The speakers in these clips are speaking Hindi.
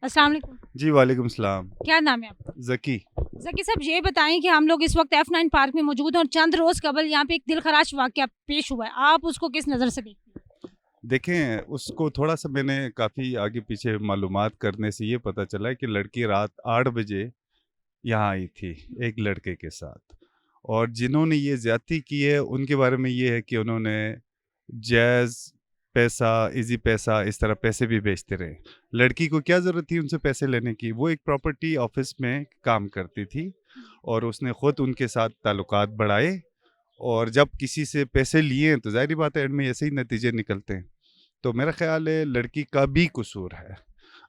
अस्सलाम वालेकुम। जी, वालेकुम सलाम। क्या नाम है आपका? ज़की। ज़की साहब ये बताएँ कि हम लोग इस वक्त F9 पार्क में मौजूद हैं और चंद रोज़ कबल यहाँ पे एक दिलखराश वाक़या पेश हुआ है। आप उसको किस नज़र से देखती हैं? देखें, उसको थोड़ा-सा मैंने काफ़ी आगे-पीछे मालूमात करने से ये पता चला है कि लड़की रात 8 बजे यहाँ आई थी, एक लड़के के साथ। और जिन्होंने ये ज़्यादती की है, उनके बारे में ये है कि उन्होंने जैज़, पैसा, ईज़ी पैसा, इस तरह पैसे भी भेजते रहे। लड़की को क्या ज़रूरत थी उनसे पैसे लेने की? वो एक प्रॉपर्टी ऑफ़िस में काम करती थी और उसने खुद उनके साथ ताल्लुकात बढ़ाए और जब किसी से पैसे लिए हैं, तो ज़ाहिर-सी बात है एंड में ऐसे ही नतीजे निकलते हैं। तो मेरा ख़्याल है लड़की का भी कसूर है।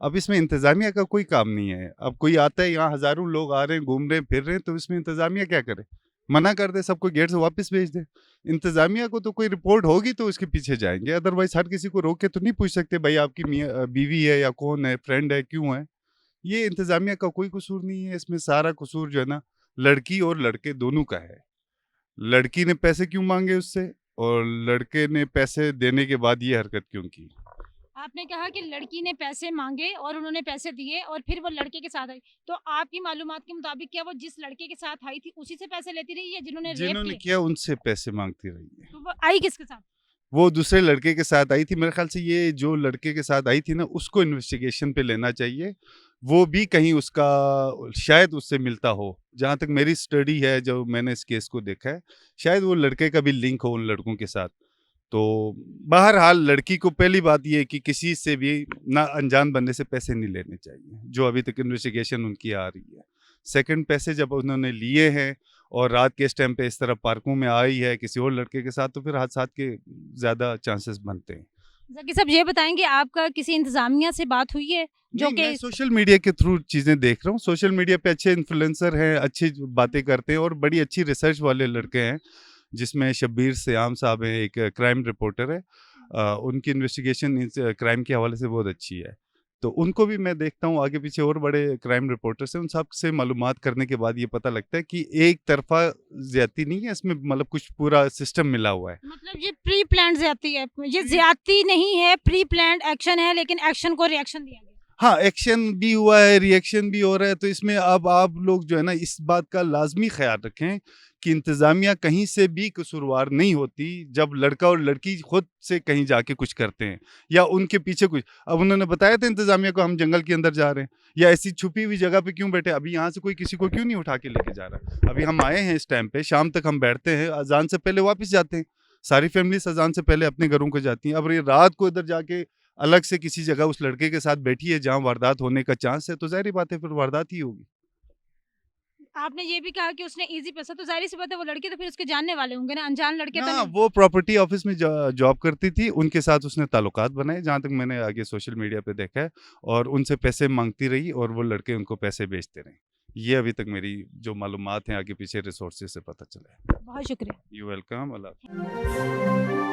अब इसमें इंतज़ामिया का कोई काम नहीं है। अब कोई आता है यहाँ हज़ारों लोग आ रहे हैं, घूम रहे हैं, फिर रहे हैं तो इसमें इंतज़ामिया क्या करे? मना कर दे, सबको गेट से वापस भेज दे। इंतज़ामिया को तो कोई रिपोर्ट होगी तो उसके पीछे जाएँगे, अदरवाइज़ हर किसी को रोक के तो नहीं पूछ सकते भाई आपकी बीवी है या कौन है, फ्रेंड है, क्यों है? ये इंतज़ामिया का कोई कसूर नहीं है, इसमें सारा कसूर जो है ना लड़की और लड़के दोनों का है। लड़की ने पैसे क्यों माँगे उससे और लड़के ने पैसे देने के बाद ये हरकत क्यों की? आपने कहा कि लड़की ने पैसे माँगे और उन्होंने पैसे दिए और फिर वो लड़के के साथ आई। तो आपकी मालूमात के मुताबिक क्या वो जिस लड़के के साथ आई थी उसी से पैसे लेती रही या जिन्होंने रेप जिन्होंने किए? किया उनसे पैसे माँगती रही है। तो वो आई किसके साथ? वो दूसरे लड़के के साथ आई थी, मेरे ख़्याल से ये जो लड़के के साथ आई थी ना उसको इन्वेस्टिगेशन पे लेना चाहिए। वो भी कहीं उसका शायद उससे मिलता हो। जहाँ तक मेरी स्टडी है, जो मैंने इस केस को देखा है, शायद वो लड़के का भी लिंक हो उन लड़कों के साथ। तो बहरहाल लड़की को पहली बात ये है कि किसी से भी ना अनजान बंदे से पैसे नहीं लेने चाहिए, जो अभी तक इन्वेस्टिगेशन उनकी आ रही है। सेकंड, पैसे जब उन्होंने लिए हैं और रात के इस टाइम पे इस तरह पार्कों में आई है किसी और लड़के के साथ, तो फिर हादसात के ज़्यादा चांसेस बनते हैं। ज़की साहब ये बताएँगे आपका किसी इंतज़ामिया से बात हुई है जो नहीं, कि मैं सोशल मीडिया के थ्रू चीज़ें देख रहा हूँ। सोशल मीडिया पे अच्छे इन्फ्लुएंसर हैं, अच्छी बातें करते हैं और बड़ी अच्छी रिसर्च वाले लड़के हैं, जिसमें शब्बीर सियाम साहब हैं, एक क्राइम रिपोर्टर है। उनकी इन्वेस्टिगेशन इस क्राइम के हवाले से बहुत अच्छी है। तो उनको भी मैं देखता हूँ, आगे-पीछे और बड़े क्राइम रिपोर्टर्स हैं, उन सब से मालूमात करने के बाद ये पता लगता है कि एक तरफ़ा ज़्यादती नहीं है, इसमें मतलब कुछ पूरा सिस्टम मिला हुआ है। मतलब ये प्री प्लान्ड ज़्यादती है। ये प्री ज़्यादती नहीं है, प्री प्लान्ड एक्शन है लेकिन एक्शन को रिएक्शन दिया गया। हाँ, एक्शन भी हुआ है, रिएक्शन भी हो रहा है, तो इसमें अब आप लोग जो है ना इस बात का लाज़मी ख़्याल रखें कि इंतज़ामिया कहीं से भी कसूरवार नहीं होती, जब लड़का और लड़की खुद से कहीं जाके कुछ करते हैं या उनके पीछे कुछ। अब उन्होंने बताया था इंतज़ामिया को हम जंगल के अंदर जा रहे हैं या ऐसी छुपी हुई जगह पे क्यों बैठे, अभी यहाँ से कोई किसी को क्यों नहीं उठा के लेके जा रहा? अभी हम आए हैं इस टाइम पे, शाम तक हम बैठते हैं, अज़ान से पहले वापस जाते हैं। सारी फैमिलीज़ अज़ान से पहले अपने घरों को जाती हैं। अब ये रात को इधर जाके अलग से किसी जगह उस लड़के के साथ बैठी है जहाँ वारदात होने का चांस है, तो ज़ाहिर-सी बात है फिर वारदात ही होगी। आपने ये भी कहा कि उसने ईज़ी पैसा तो ज़ाहिर-सी बात है वो लड़के तो फिर उसके जानने वाले होंगे ना, अनजान लड़के तो ना, नहीं। वो प्रॉपर्टी ऑफ़िस में जॉब करती थी, उनके साथ उसने ताल्लुकात बनाए, जहाँ तक मैंने आगे सोशल मीडिया पे देखा है और उनसे पैसे माँगती रही और वो लड़के उनको पैसे भेजते रहे। ये अभी तक मेरी जो मालूमात हैं आगे-पीछे रिसोर्सेज़ से पता चला है। बहुत शुक्रिया। यू वेलकम, अल्लाह हाफ़िज़।